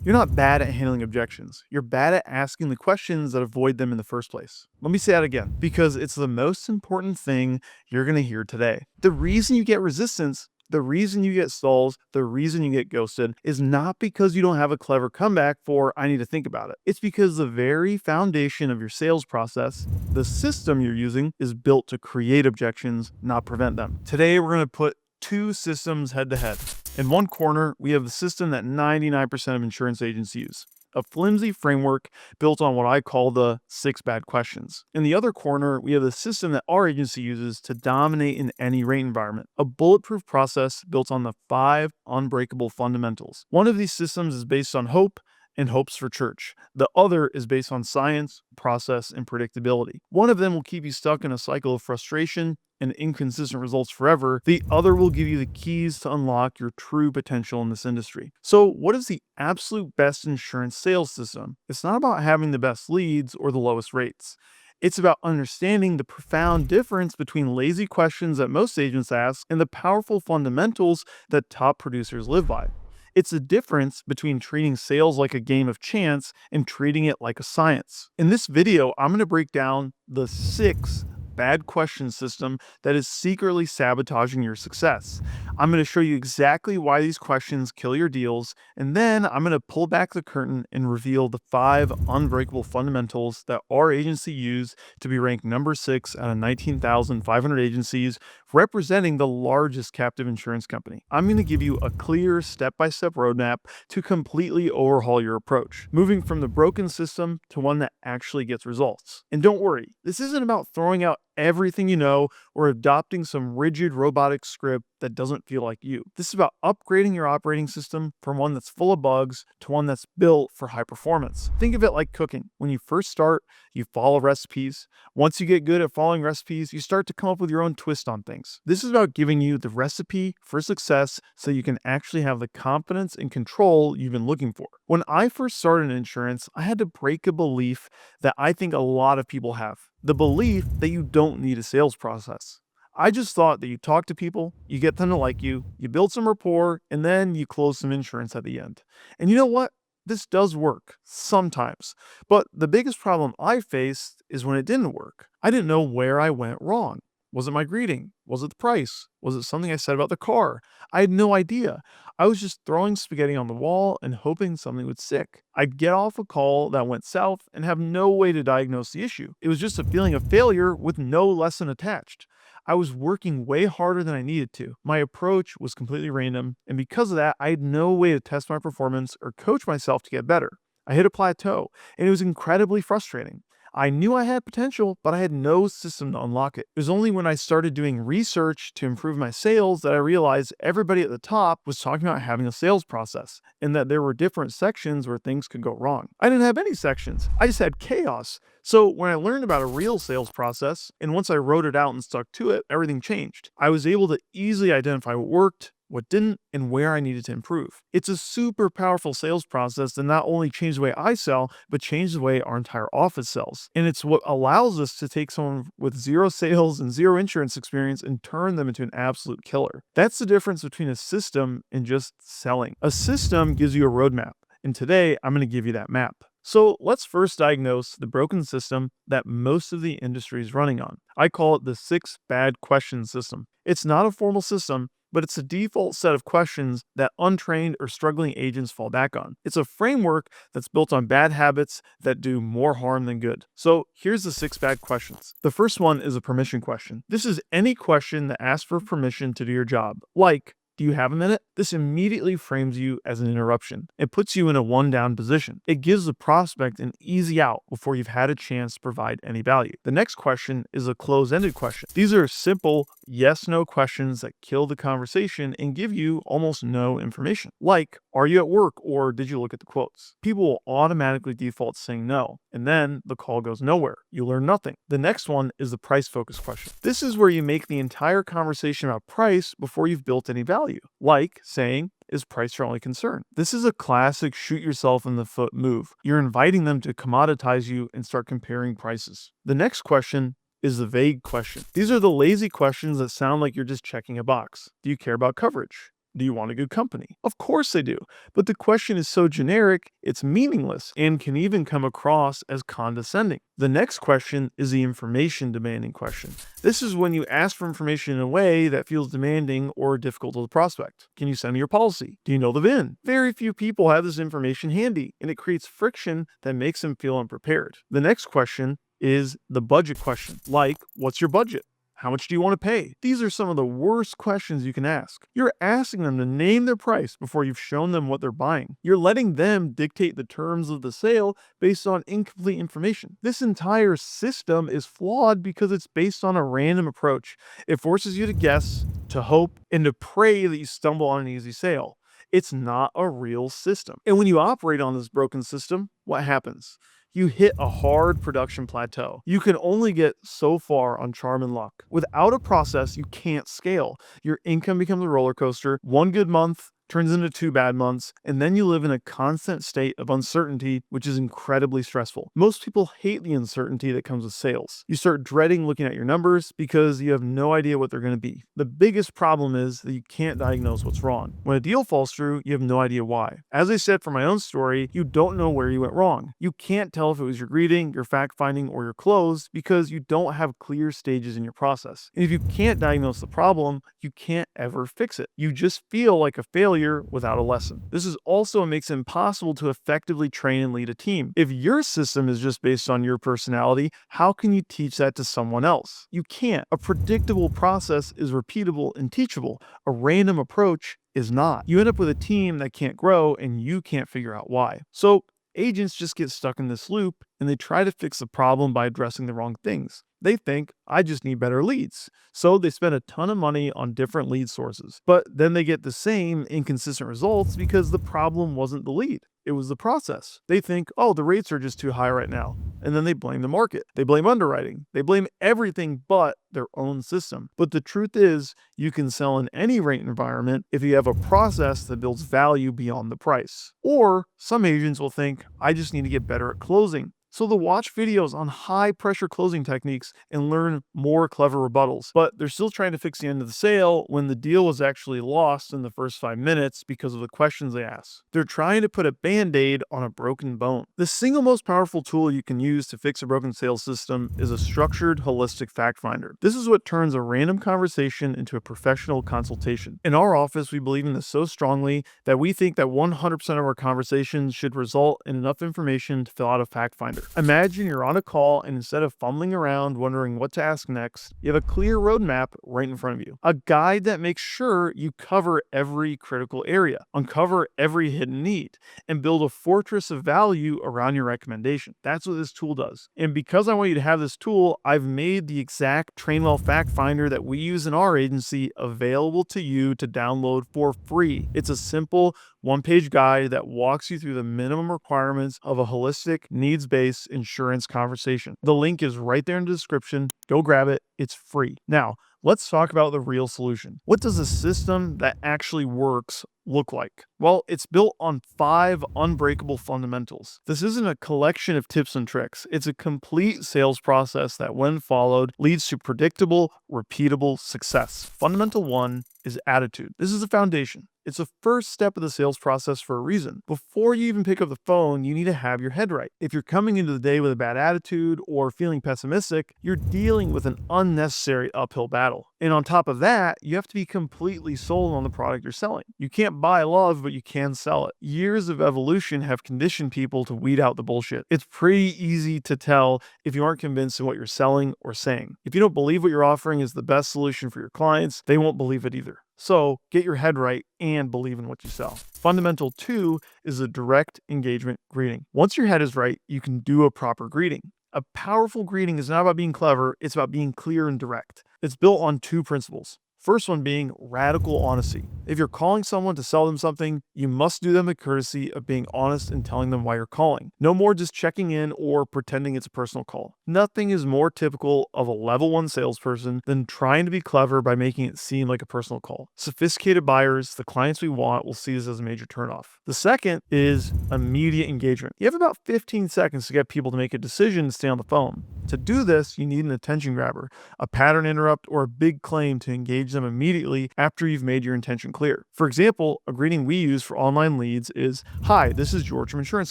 You're not bad at handling objections. You're bad at asking the questions that avoid them in the first place. Let me say that again, because it's the most important thing you're going to hear today. The reason you get resistance, the reason you get stalls, the reason you get ghosted is not because you don't have a clever comeback for I need to think about it. It's because the very foundation of your sales process, the system you're using, is built to create objections, not prevent them. Today, we're going to put two systems head to head. In one corner, we have the system that 99% of insurance agents use, a flimsy framework built on what I call the 6 bad questions. In the other corner, we have the system that our agency uses to dominate in any rate environment, a bulletproof process built on the 5 unbreakable fundamentals. One of these systems is based on hope and hopes for church. The other is based on science, process, and predictability. One of them will keep you stuck in a cycle of frustration and inconsistent results forever. The other will give you the keys to unlock your true potential in this industry. So what is the absolute best insurance sales system? It's not about having the best leads or the lowest rates. It's about understanding the profound difference between lazy questions that most agents ask and the powerful fundamentals that top producers live by. It's the difference between treating sales like a game of chance and treating it like a science. In this video, I'm going to break down the 6 bad question system that is secretly sabotaging your success. I'm going to show you exactly why these questions kill your deals, and then I'm going to pull back the curtain and reveal the 5 unbreakable fundamentals that our agency used to be ranked number 6 out of 19,500 agencies, representing the largest captive insurance company. I'm going to give you a clear step-by-step roadmap to completely overhaul your approach, moving from the broken system to one that actually gets results. And don't worry, this isn't about throwing out everything you know or adopting some rigid robotic script that doesn't feel like you. This is about upgrading your operating system from one that's full of bugs to one that's built for high performance. Think of it like cooking. When you first start, you follow recipes. Once you get good at following recipes, you start to come up with your own twist on things. This is about giving you the recipe for success so you can actually have the confidence and control you've been looking for. When I first started in insurance, I had to break a belief that I think a lot of people have. The belief that you don't need a sales process. I just thought that you talk to people, you get them to like you build some rapport, and then you close some insurance at the end. And you know what? This does work sometimes. But the biggest problem I faced is when it didn't work. I didn't know where I went wrong. Was it my greeting? Was it the price? Was it something I said about the car? I had no idea. I was just throwing spaghetti on the wall and hoping something would stick. I'd get off a call that went south and have no way to diagnose the issue. It was just a feeling of failure with no lesson attached. I was working way harder than I needed to. My approach was completely random, and because of that, I had no way to test my performance or coach myself to get better. I hit a plateau, and it was incredibly frustrating. I knew I had potential, but I had no system to unlock it. It was only when I started doing research to improve my sales that I realized everybody at the top was talking about having a sales process and that there were different sections where things could go wrong. I didn't have any sections. I just had chaos. So when I learned about a real sales process, and once I wrote it out and stuck to it, everything changed. I was able to easily identify what worked, what didn't, and where I needed to improve. It's a super powerful sales process that not only changed the way I sell, but changed the way our entire office sells. And it's what allows us to take someone with 0 sales and 0 insurance experience and turn them into an absolute killer. That's the difference between a system and just selling. A system gives you a roadmap, and today I'm going to give you that map. So let's first diagnose the broken system that most of the industry is running on. I call it the 6 bad questions system. It's not a formal system, but it's a default set of questions that untrained or struggling agents fall back on. It's a framework that's built on bad habits that do more harm than good. So here's the 6 bad questions. The first one is a permission question. This is any question that asks for permission to do your job, like, do you have a minute? This immediately frames you as an interruption. It puts you in a one-down position. It gives the prospect an easy out before you've had a chance to provide any value. The next question is a close-ended question. These are simple yes-no questions that kill the conversation and give you almost no information. Like, are you at work or did you look at the quotes? People will automatically default saying no, and then the call goes nowhere. You learn nothing. The next one is the price-focused question. This is where you make the entire conversation about price before you've built any value. Like saying, is price your only concern? This is a classic shoot yourself in the foot move. You're inviting them to commoditize you and start comparing prices. The next question is the vague question. These are the lazy questions that sound like you're just checking a box. Do you care about coverage? Do you want a good company? Of course they do. But the question is so generic, it's meaningless and can even come across as condescending. The next question is the information demanding question. This is when you ask for information in a way that feels demanding or difficult to the prospect. Can you send me your policy? Do you know the VIN? Very few people have this information handy, and it creates friction that makes them feel unprepared. The next question is the budget question, like, what's your budget? How much do you want to pay? These are some of the worst questions you can ask. You're asking them to name their price before you've shown them what they're buying. You're letting them dictate the terms of the sale based on incomplete information. This entire system is flawed because it's based on a random approach. It forces you to guess, to hope, and to pray that you stumble on an easy sale. It's not a real system. And when you operate on this broken system, what happens? You hit a hard production plateau. You can only get so far on charm and luck. Without a process, you can't scale. Your income becomes a roller coaster. One good month turns into 2 bad months, and then you live in a constant state of uncertainty, which is incredibly stressful. Most people hate the uncertainty that comes with sales. You start dreading looking at your numbers because you have no idea what they're going to be. The biggest problem is that you can't diagnose what's wrong. When a deal falls through, you have no idea why. As I said for my own story, you don't know where you went wrong. You can't tell if it was your greeting, your fact-finding, or your close because you don't have clear stages in your process. And if you can't diagnose the problem, you can't ever fix it. You just feel like a failure without a lesson. This is also what makes it impossible to effectively train and lead a team. If your system is just based on your personality, how can you teach that to someone else? You can't. A predictable process is repeatable and teachable. A random approach is not. You end up with a team that can't grow and you can't figure out why. So agents just get stuck in this loop and they try to fix the problem by addressing the wrong things. They think, I just need better leads. So they spend a ton of money on different lead sources. But then they get the same inconsistent results because the problem wasn't the lead. It was the process. They think, oh, the rates are just too high right now. And then they blame the market. They blame underwriting. They blame everything but their own system. But the truth is, you can sell in any rate environment if you have a process that builds value beyond the price. Or some agents will think, I just need to get better at closing. So they'll watch videos on high pressure closing techniques and learn more clever rebuttals. But they're still trying to fix the end of the sale when the deal was actually lost in the first 5 minutes because of the questions they ask. They're trying to put a band-aid on a broken bone. The single most powerful tool you can use to fix a broken sales system is a structured, holistic fact finder. This is what turns a random conversation into a professional consultation. In our office, we believe in this so strongly that we think that 100% of our conversations should result in enough information to fill out a fact finder. Imagine you're on a call and instead of fumbling around wondering what to ask next, you have a clear roadmap right in front of you. A guide that makes sure you cover every critical area, uncover every hidden need, and build a fortress of value around your recommendation. That's what this tool does. And because I want you to have this tool, I've made the exact Trainwell fact finder that we use in our agency available to you to download for free. It's a simple one-page guide that walks you through the minimum requirements of a holistic, needs-based insurance conversation. The link is right there in the description. Go grab it. It's free. Now, let's talk about the real solution. What does a system that actually works look like? Well, it's built on 5 unbreakable fundamentals. This isn't a collection of tips and tricks. It's a complete sales process that, when followed, leads to predictable, repeatable success. Fundamental 1 is attitude. This is the foundation. It's the first step of the sales process for a reason. Before you even pick up the phone, you need to have your head right. If you're coming into the day with a bad attitude or feeling pessimistic, you're dealing with an unnecessary uphill battle. And on top of that, you have to be completely sold on the product you're selling. You can't buy love, but you can sell it. Years of evolution have conditioned people to weed out the bullshit. It's pretty easy to tell if you aren't convinced in what you're selling or saying. If you don't believe what you're offering is the best solution for your clients, they won't believe it either. So get your head right and believe in what you sell. Fundamental 2 is a direct engagement greeting. Once your head is right, you can do a proper greeting. A powerful greeting is not about being clever, it's about being clear and direct. It's built on 2 principles. First one being radical honesty. If you're calling someone to sell them something, you must do them the courtesy of being honest and telling them why you're calling. No more just checking in or pretending it's a personal call. Nothing is more typical of a level 1 salesperson than trying to be clever by making it seem like a personal call. Sophisticated buyers, the clients we want, will see this as a major turnoff. The second is immediate engagement. You have about 15 seconds to get people to make a decision to stay on the phone. To do this, you need an attention grabber, a pattern interrupt, or a big claim to engage them immediately after you've made your intention clear. For example, a greeting we use for online leads is, "Hi, this is George from Insurance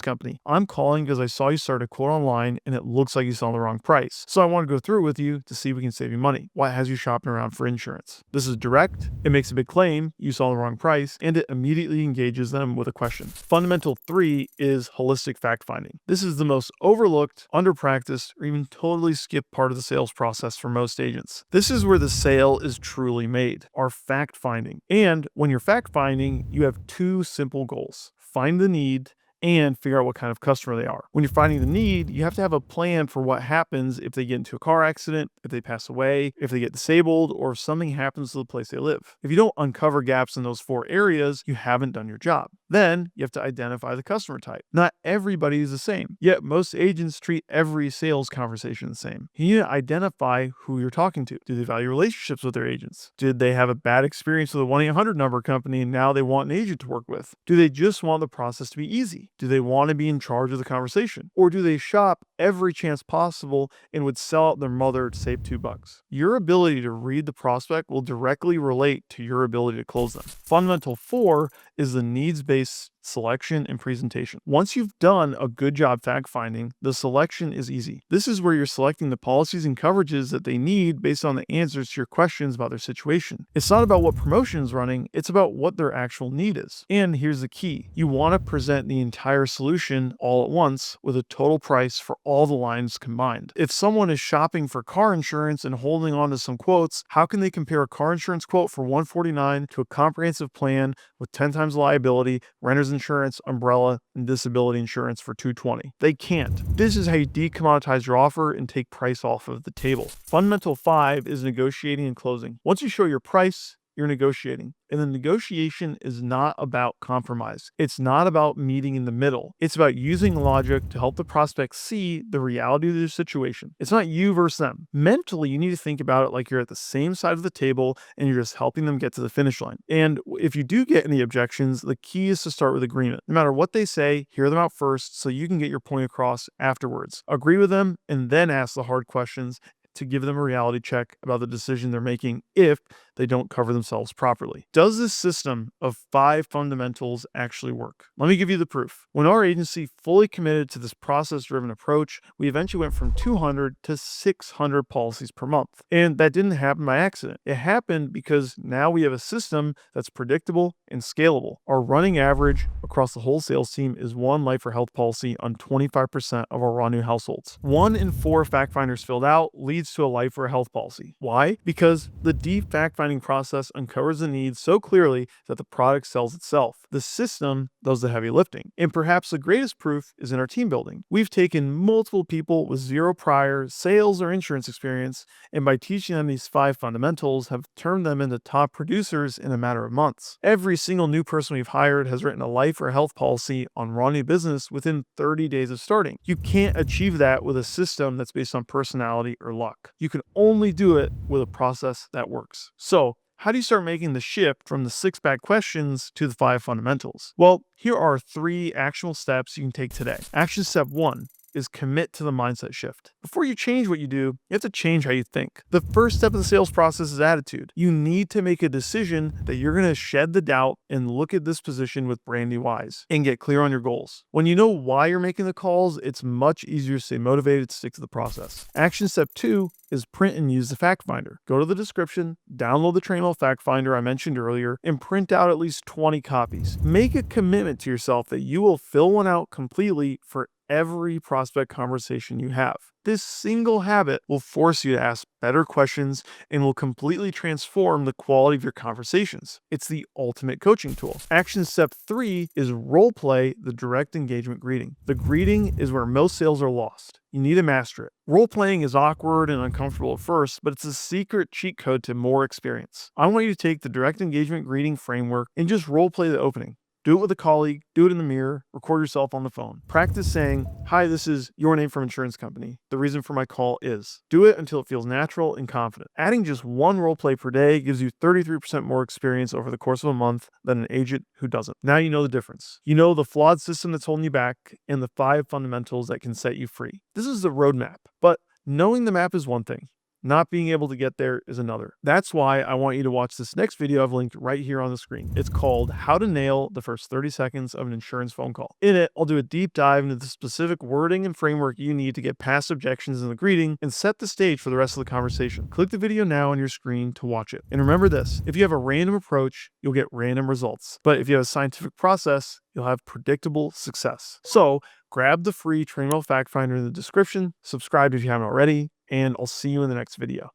Company. I'm calling because I saw you start a quote online and it looks like you saw the wrong price. So I want to go through it with you to see if we can save you money. What has you shopping around for insurance?" This is direct, it makes a big claim, you saw the wrong price, and it immediately engages them with a question. Fundamental 3 is holistic fact finding. This is the most overlooked, underpracticed, or even totally skipped part of the sales process for most agents. This is where the sale is truly made, our fact finding. And when you're fact finding, you have two simple goals: find the need and figure out what kind of customer they are. When you're finding the need, you have to have a plan for what happens if they get into a car accident, if they pass away, if they get disabled, or if something happens to the place they live. If you don't uncover gaps in those 4 areas, you haven't done your job. Then you have to identify the customer type. Not everybody is the same, yet most agents treat every sales conversation the same. You need to identify who you're talking to. Do they value relationships with their agents? Did they have a bad experience with a 1-800 number company and now they want an agent to work with? Do they just want the process to be easy? Do they want to be in charge of the conversation? Or do they shop every chance possible and would sell out their mother to save $2? Your ability to read the prospect will directly relate to your ability to close them. Fundamental 4 is the needs-based selection and presentation. Once you've done a good job fact finding, the selection is easy. This is where you're selecting the policies and coverages that they need based on the answers to your questions about their situation. It's not about what promotion is running, it's about what their actual need is. And here's the key: you want to present the entire solution all at once with a total price for all the lines combined. If someone is shopping for car insurance and holding on to some quotes, how can they compare a car insurance quote for $149 to a comprehensive plan with 10 times liability, renter's insurance, umbrella, and disability insurance for $220? They can't. This is how you decommoditize your offer and take price off of the table. Fundamental 5 is negotiating and closing. Once you show your price, you're negotiating. And the negotiation is not about compromise. It's not about meeting in the middle. It's about using logic to help the prospect see the reality of their situation. It's not you versus them. Mentally, you need to think about it like you're at the same side of the table and you're just helping them get to the finish line. And if you do get any objections, the key is to start with agreement. No matter what they say, hear them out first so you can get your point across afterwards. Agree with them and then ask the hard questions to give them a reality check about the decision they're making if they don't cover themselves properly. Does this system of 5 fundamentals actually work? Let me give you the proof. When our agency fully committed to this process-driven approach, we eventually went from 200 to 600 policies per month. And that didn't happen by accident. It happened because now we have a system that's predictable and scalable. Our running average across the whole sales team is 1 life or health policy on 25% of our raw new households. 1 in 4 fact finders filled out leads to a life or a health policy. Why? Because the deep fact-finding process uncovers the needs so clearly that the product sells itself. The system does the heavy lifting. And perhaps the greatest proof is in our team building. We've taken multiple people with 0 prior sales or insurance experience, and by teaching them these 5 fundamentals, have turned them into top producers in a matter of months. Every single new person we've hired has written a life or health policy on raw new business within 30 days of starting. You can't achieve that with a system that's based on personality or luck. You can only do it with a process that works. So, how do you start making the shift from the 6 bad questions to the 5 fundamentals? Well, here are 3 actionable steps you can take today. Action step 1 is commit to the mindset shift. Before you change what you do, you have to change how you think. The first step of the sales process is attitude. You need to make a decision that you're going to shed the doubt and look at this position with brand new eyes and get clear on your goals. When you know why you're making the calls, it's much easier to stay motivated to stick to the process. Action step 2 is print and use the fact finder. Go to the description, download the Trainwell fact finder I mentioned earlier, and print out at least 20 copies. Make a commitment to yourself that you will fill one out completely for every prospect conversation you have. This single habit will force you to ask better questions and will completely transform the quality of your conversations. It's the ultimate coaching tool. Action step 3 is role play the direct engagement greeting. The greeting is where most sales are lost. You need to master it. Role playing is awkward and uncomfortable at first, but it's a secret cheat code to more experience. I want you to take the direct engagement greeting framework and just role play the opening. Do it with a colleague, do it in the mirror, record yourself on the phone. Practice saying, "Hi, this is your name from insurance company. The reason for my call is." Do it until it feels natural and confident. Adding just 1 role play per day gives you 33% more experience over the course of a month than an agent who doesn't. Now you know the difference. You know the flawed system that's holding you back and the 5 fundamentals that can set you free. This is the roadmap, but Knowing the map is one thing. Not being able to get there is another. That's why I want you to watch this next video I've linked right here on the screen. It's called How to Nail the First 30 Seconds of an Insurance Phone Call. In it, I'll do a deep dive into the specific wording and framework you need to get past objections in the greeting and set the stage for the rest of the conversation. Click the video now on your screen to watch it. And remember this, if you have a random approach, you'll get random results. But if you have a scientific process, you'll have predictable success. So grab the free Trainwell Fact Finder in the description, subscribe if you haven't already, and I'll see you in the next video.